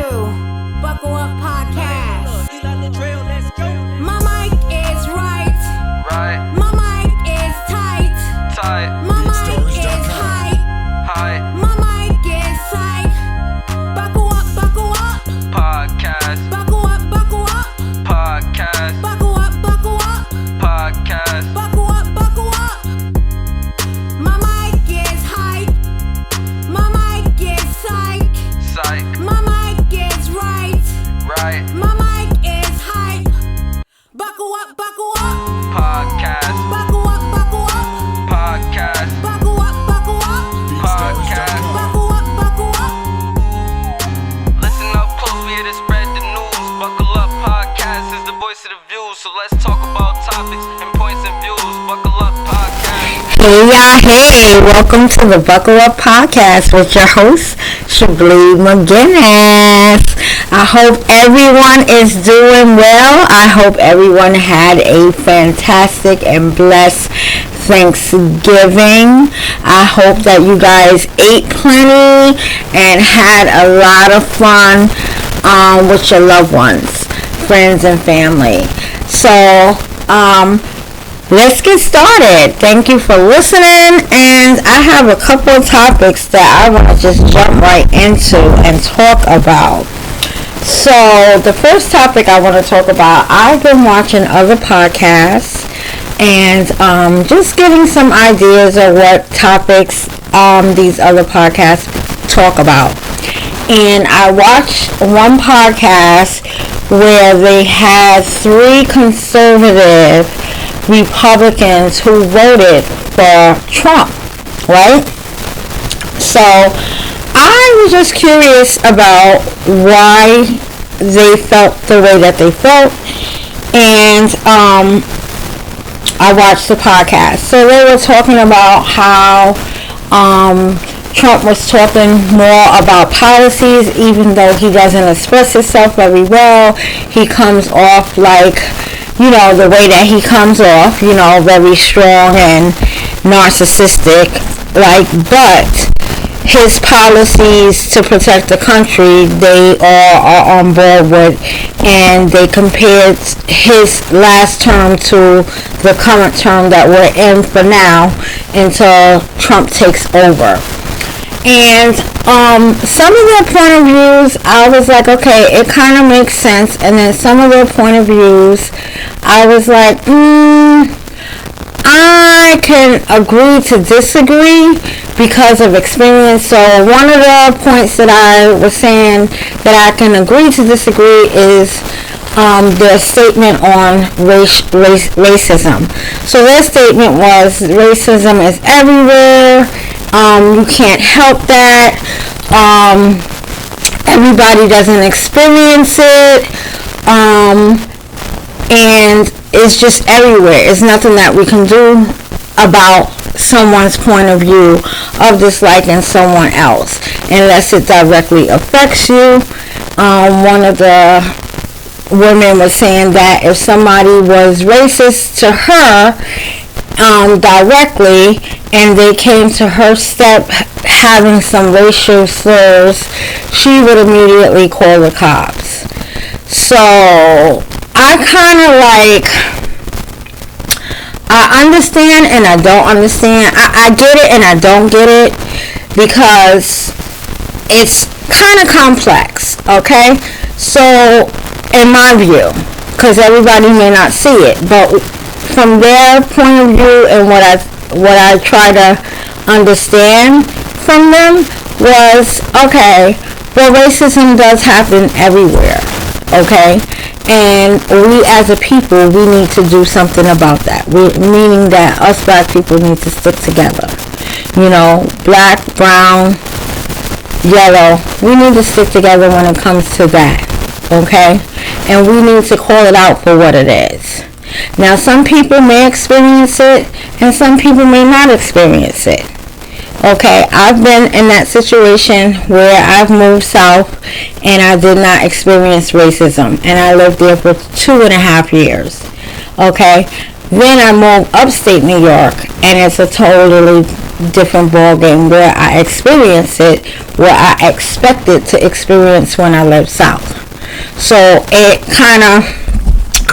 Buckle Up Podcast. My mic is right. My mic is tight. My mic is high. My mic is tight. Buckle up podcast. Buckle up Podcast. Buckle up Podcast. Buckle up. My mic is hype. My mic is psych. Psych. My mic is right. My mic is hype. Buckle up. Podcast. Buckle up. Podcast. Buckle up. Podcast. Buckle up. Listen up close, we here to spread the news. Buckle Up Podcast is the voice of the views. So let's talk about topics and points of views. Buckle Up Podcast. Hey y'all, hey, welcome to the Buckle Up Podcast with your host, Shablee McGinnis. I hope everyone is doing well. I hope everyone had a fantastic and blessed Thanksgiving. I hope that you guys ate plenty and had a lot of fun with your loved ones, friends, and family. So, let's get started. Thank you for listening, and I have a couple of topics that I want to just jump right into and talk about. So the first topic I want to talk about, I've been watching other podcasts and just getting some ideas of what topics these other podcasts talk about. And I watched one podcast where they had 3 conservative Republicans who voted for Trump, right? So I was just curious about why they felt the way that they felt, and I watched the podcast. So they were talking about how Trump was talking more about policies, even though he doesn't express himself very well. He comes off like, you know, the way that he comes off, you know, very strong and narcissistic, but his policies to protect the country, they all are on board with, and they compared his last term to the current term that we're in for now until Trump takes over. And some of their point of views, I was like, okay, it kind of makes sense. And then some of their point of views, I was like, I can agree to disagree because of experience. So one of the points that I was saying that I can agree to disagree is their statement on racism. So their statement was racism is everywhere. You can't help that. Everybody doesn't experience it. And it's just everywhere. It's nothing that we can do about someone's point of view of disliking someone else unless it directly affects you. One of the women was saying that if somebody was racist to her directly and they came to her step having some racial slurs, she would immediately call the cops. So I kind of I understand and I don't understand. I get it and I don't get it because it's kind of complex, okay? So in my view, because everybody may not see it, but from their point of view and what I try to understand from them was, okay, well, racism does happen everywhere, okay? And we as a people, we need to do something about that. Meaning that us black people need to stick together. You know, black, brown, yellow, we need to stick together when it comes to that, okay? And we need to call it out for what it is. Now, some people may experience it, and some people may not experience it. Okay, I've been in that situation where I've moved south and I did not experience racism, and I lived there for 2.5 years. Okay, then I moved upstate New York, and it's a totally different ball game where I experienced it, where I expected to experience when I lived south. So it kind of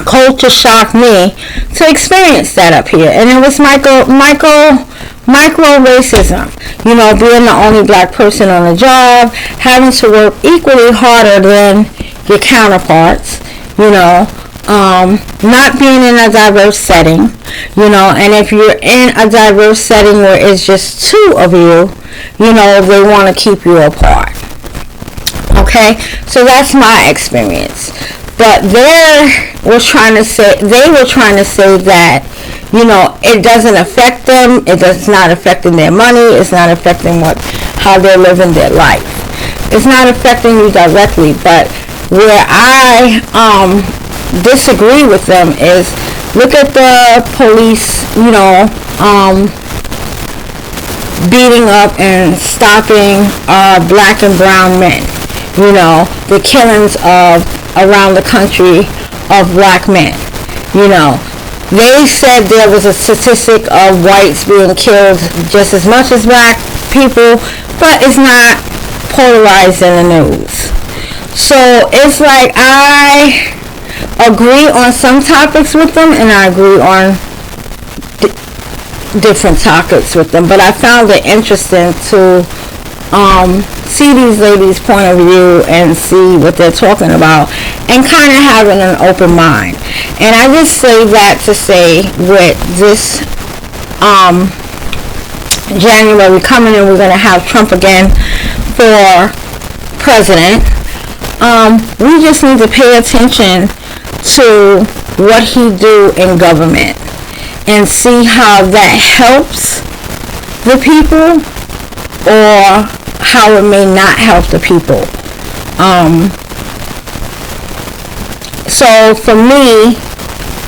culture shocked me to experience that up here, and it was micro racism. You know, being the only black person on the job, having to work equally harder than your counterparts. You know, not being in a diverse setting. You know, and if you're in a diverse setting where it's just two of you, you know, they want to keep you apart. Okay, so that's my experience. But they were trying to say that, you know, it doesn't affect them. It does not affecting their money. It's not affecting how they're living their life. It's not affecting you directly. But where I disagree with them is, look at the police, you know, beating up and stopping black and brown men. You know, the killings of around the country of black men. You know, they said there was a statistic of whites being killed just as much as black people, but it's not polarized in the news. So it's like I agree on some topics with them, and I agree on different topics with them. But I found it interesting to see these ladies' point of view and see what they're talking about, and kind of having an open mind. And I just say that to say, with this January coming, and we're going to have Trump again for president, we just need to pay attention to what he do in government and see how that helps the people or how it may not help the people. So for me,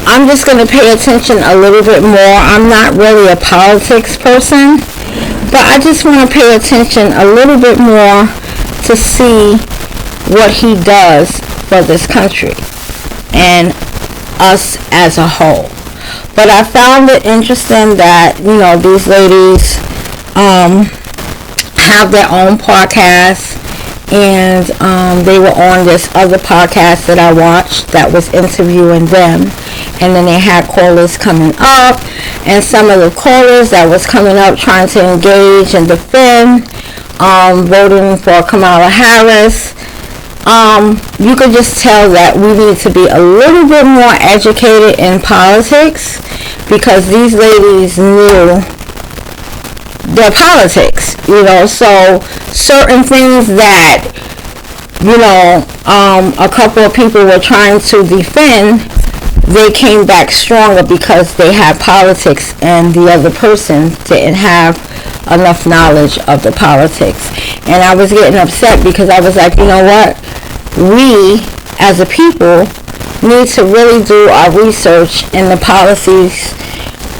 I'm just going to pay attention a little bit more. I'm not really a politics person, but I just want to pay attention a little bit more to see what he does for this country and us as a whole. But I found it interesting that, you know, these ladies have their own podcast, and they were on this other podcast that I watched that was interviewing them, and then they had callers coming up, and some of the callers that was coming up trying to engage and defend voting for Kamala Harris. You could just tell that we need to be a little bit more educated in politics, because these ladies knew their politics, you know. So certain things that, you know, a couple of people were trying to defend, they came back stronger because they had politics and the other person didn't have enough knowledge of the politics. And I was getting upset because I was like, you know what, we as a people need to really do our research in the policies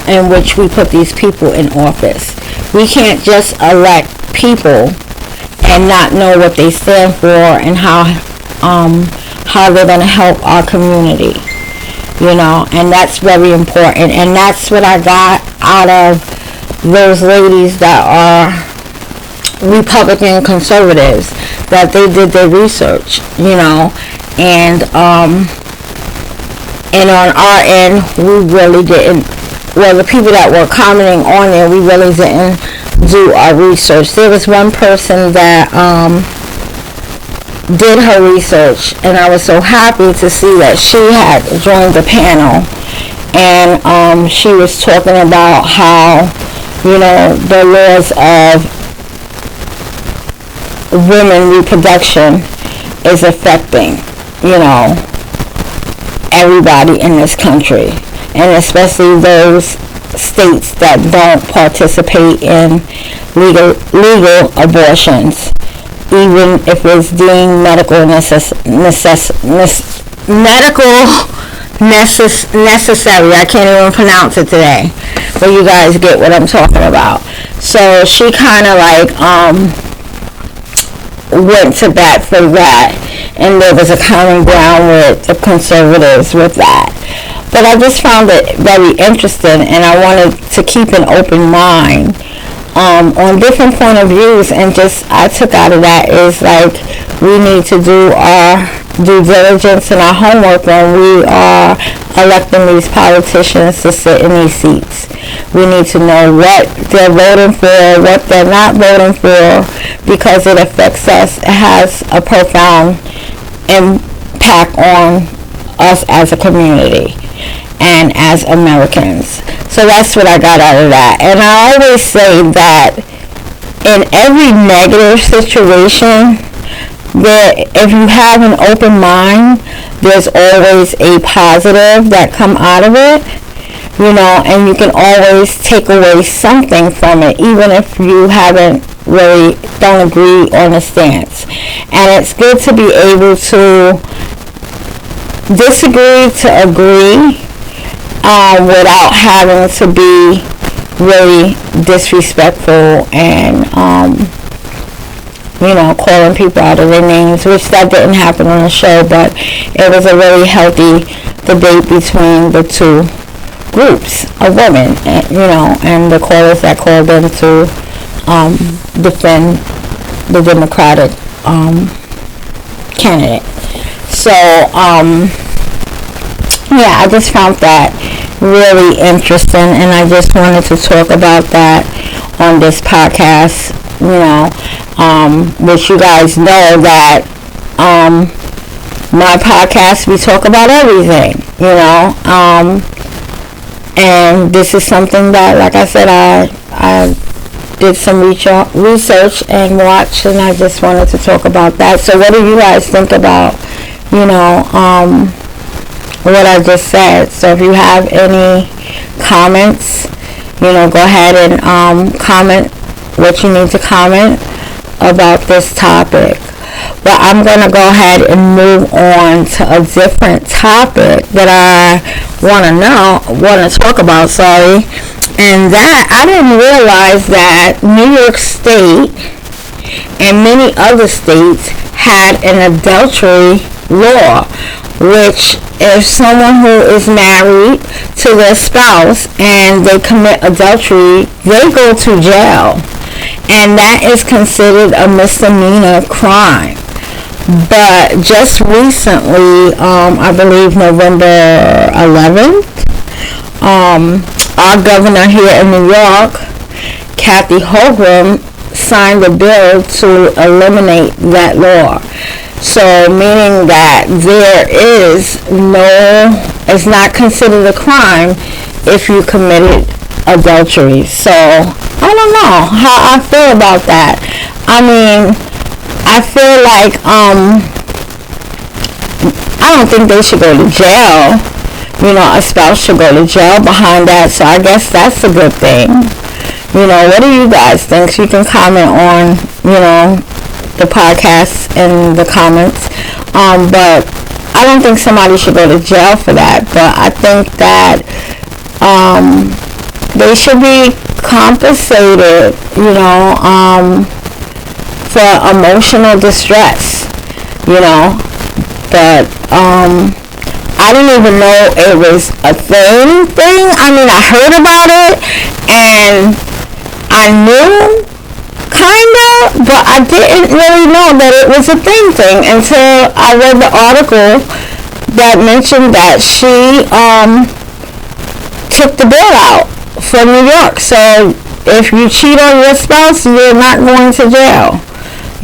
in which we put these people in office. We can't just elect people and not know what they stand for and how they're going to help our community, you know. And that's very important, and that's what I got out of those ladies that are Republican conservatives, that they did their research, you know. And on our end, we really didn't. Well, the people that were commenting on there, we really didn't do our research. There was one person that did her research, and I was so happy to see that she had joined the panel, and she was talking about how, you know, the laws of women reproduction is affecting, you know, everybody in this country, and especially those states that don't participate in legal abortions, even if it's deemed medical necessary. I can't even pronounce it today, but you guys get what I'm talking about. So she kind of like went to bat for that, and there was a common ground with the conservatives with that. But I just found it very interesting, and I wanted to keep an open mind on different point of views, and just I took out of that is like we need to do our due diligence and our homework when we are electing these politicians to sit in these seats. We need to know what they're voting for, what they're not voting for, because it affects us. It has a profound impact on us as a community and as Americans. So that's what I got out of that. And I always say that in every negative situation, if you have an open mind, there's always a positive that come out of it, and you can always take away something from it, even if you don't agree on a stance. And it's good to be able to disagree to agree, without having to be really disrespectful and calling people out of their names, which that didn't happen on the show, but it was a really healthy debate between the two groups of women, and the callers that called in to defend the Democratic candidate. So I just found that really interesting, and I just wanted to talk about that on this podcast, which you guys know that my podcast, we talk about everything, and this is something that, like I said, I did some research and watched, and I just wanted to talk about that. So what do you guys think about, what I just said? So if you have any comments, go ahead and comment what you need to comment about this topic. But I'm going to go ahead and move on to a different topic that I want to talk about, and that I didn't realize that New York State and many other states had an adultery law, which if someone who is married to their spouse and they commit adultery, they go to jail, and that is considered a misdemeanor crime. But just recently, I believe November 11th, our governor here in New York, Kathy Hochul, signed a bill to eliminate that law. So meaning that it's not considered a crime if you committed adultery. So I don't know how I feel about that. I mean, I feel like I don't think they should go to jail. A spouse should go to jail behind that. So I guess that's a good thing. What do you guys think? So you can comment on, the podcast in the comments. But I don't think somebody should go to jail for that. But I think that they should be compensated, for emotional distress, But I didn't even know it was a thing. I mean, I heard about it and I knew kinda, but I didn't really know that it was a thing until I read the article that mentioned that she took the bill out for New York. So if you cheat on your spouse, you're not going to jail.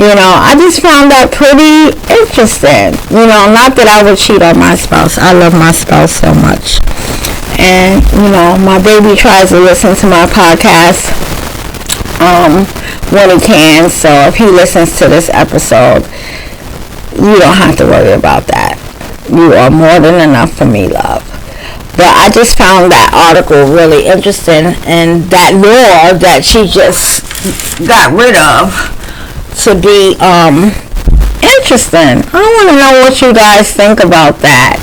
I just found that pretty interesting. Not that I would cheat on my spouse. I love my spouse so much. And, my baby tries to listen to my podcast when he can. So if he listens to this episode, you don't have to worry about that. You are more than enough for me, love. But I just found that article really interesting, and that law that she just got rid of to be interesting. I want to know what you guys think about that.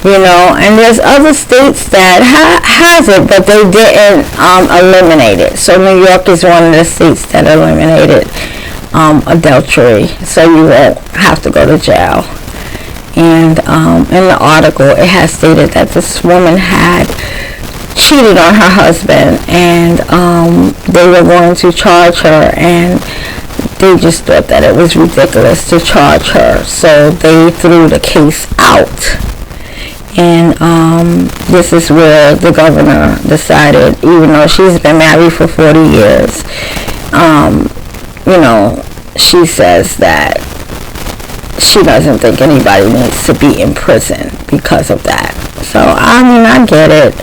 And there's other states that has it, but they didn't eliminate it. So New York is one of the states that eliminated adultery, so you won't have to go to jail. And in the article, it has stated that this woman had cheated on her husband, and they were going to charge her, and they just thought that it was ridiculous to charge her, so they threw the case out. And this is where the governor decided, even though she's been married for 40 years, she says that she doesn't think anybody needs to be in prison because of that. So, I get it.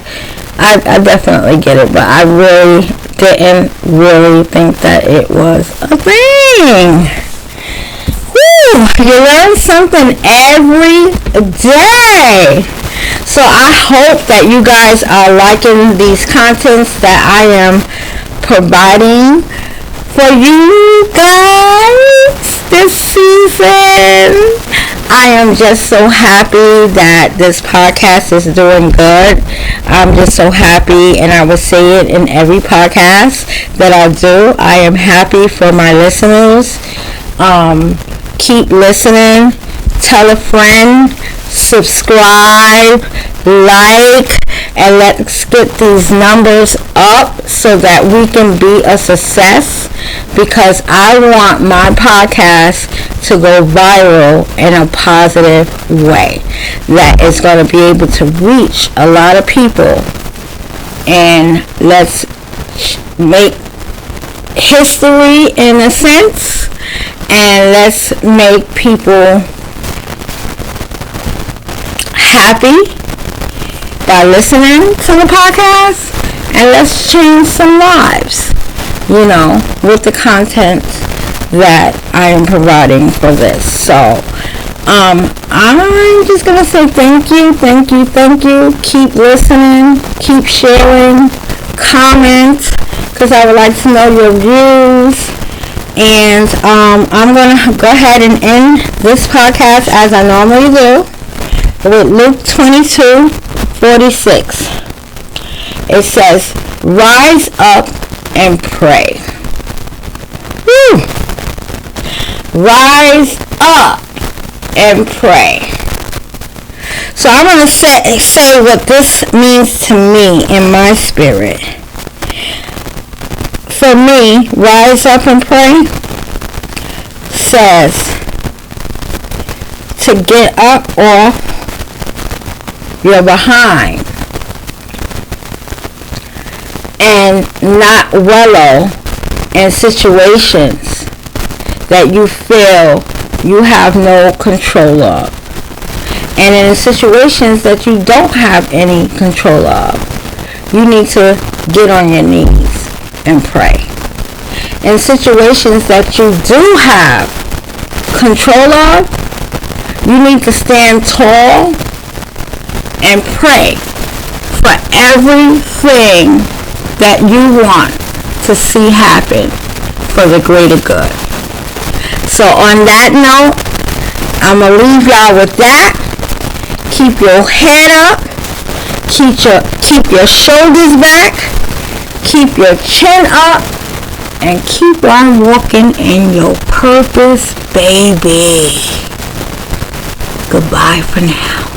I definitely get it, but I really didn't really think that it was a thing. Woo! You learn something every day. So I hope that you guys are liking these contents that I am providing for you guys this season. I am just so happy that this podcast is doing good. I'm just so happy, and I will say it in every podcast that I do. I am happy for my listeners. Keep listening. Tell a friend. Subscribe. Like. And let's get these numbers up so that we can be a success, because I want my podcast to go viral in a positive way that is going to be able to reach a lot of people. And let's make history in a sense, and let's make people happy by listening to the podcast, and let's change some lives, with the content that I am providing for this. So, I'm just going to say thank you. Keep listening, keep sharing, comment, because I would like to know your views. And I'm going to go ahead and end this podcast as I normally do with Luke 22:46. It says, rise up and pray. Woo! Rise up and pray. So I'm going to say what this means to me in my spirit. For me, rise up and pray says to get up off your behind and not wallow in situations that you feel you have no control of, and in situations that you don't have any control of, you need to get on your knees and pray. In situations that you do have control of, you need to stand tall and pray for everything that you want to see happen for the greater good. So on that note, I'm going to leave y'all with that. Keep your head up. Keep your shoulders back. Keep your chin up. And keep on walking in your purpose, baby. Goodbye for now.